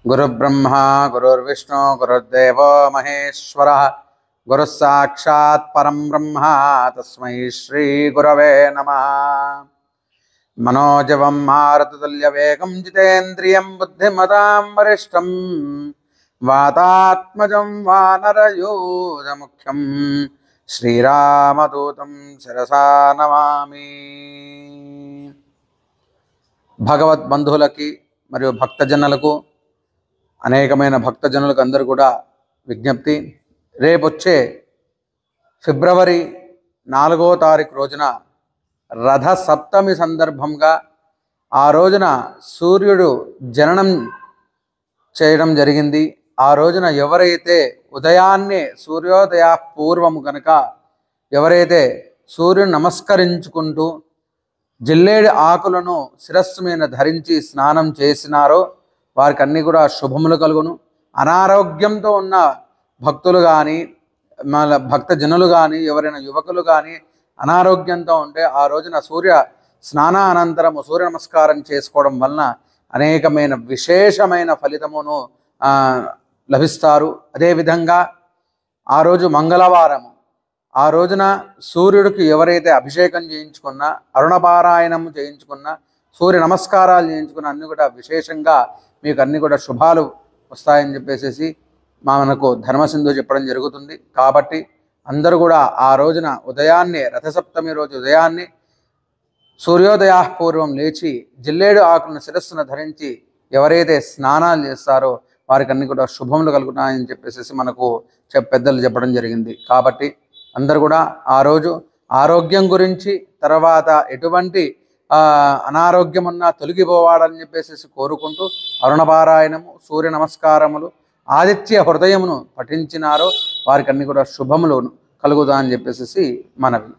गुरुर्ब्रह्मा गुरुर्विष्णु गुरुर्देवो महेश्वरः गुरुः साक्षात् परं ब्रह्म तस्मै श्री गुरवे नमः। मनोजवं मारुततुल्यवेगं जितेन्द्रियं बुद्धिमतां वरिष्ठं वातात्मजं वानरयूथमुख्यं श्रीरामदूतं शिरसा नमामि। భగవద్బంధువులకి మరియు భక్తజనులకు అనేకమైన భక్తజనులకు అందరూ కూడా విజ్ఞప్తి, రేపొచ్చే ఫిబ్రవరి 4వ తారీఖు రోజున రథ సప్తమి సందర్భంగా ఆ రోజున సూర్యుడు జననం చేయడం జరిగింది. ఆ రోజున ఎవరైతే ఉదయాన్నే సూర్యోదయ పూర్వము కనుక ఎవరైతే సూర్యుని నమస్కరించుకుంటూ జిల్లేడు ఆకులను శిరస్సు మీద ధరించి స్నానం చేసినారో వారికి అన్నీ కూడా శుభములు కలుగును. అనారోగ్యంతో ఉన్న భక్తులు కానీ భక్తజనులు కానీ ఎవరైనా యువకులు కానీ అనారోగ్యంతో ఉంటే ఆ రోజున సూర్య స్నానానంతరము సూర్య నమస్కారం చేసుకోవడం వలన అనేకమైన విశేషమైన ఫలితమును లభిస్తారు. అదేవిధంగా ఆ రోజు మంగళవారము, ఆ రోజున సూర్యుడికి ఎవరైతే అభిషేకం చేయించుకున్నా, అరుణపారాయణము చేయించుకున్నా, సూర్య నమస్కారాలు చేయించుకున్న అన్నీ కూడా విశేషంగా మీకు అన్నీ కూడా శుభాలు వస్తాయని చెప్పేసి మనకు ధర్మసింధు చెప్పడం జరుగుతుంది. కాబట్టి అందరూ కూడా ఆ రోజున ఉదయాన్నే రథసప్తమి రోజు ఉదయాన్నే సూర్యోదయా పూర్వం లేచి జిల్లేడు ఆకులను శిరస్సును ధరించి ఎవరైతే స్నానాలు చేస్తారో వారికి అన్నీ కూడా శుభములు కలుగుతాయని చెప్పేసి మనకు పెద్దలు చెప్పడం జరిగింది. కాబట్టి అందరూ కూడా ఆ రోజు ఆరోగ్యం గురించి, తర్వాత ఎటువంటి అనారోగ్యం ఉన్నా తొలగిపోవాలని చెప్పేసి కోరుకుంటూ అరుణపారాయణము, సూర్య నమస్కారములు, ఆదిత్య హృదయమును పఠించినారో వారికి అన్ని కూడా శుభములు కలుగుతాయని చెప్పేసి మనవి.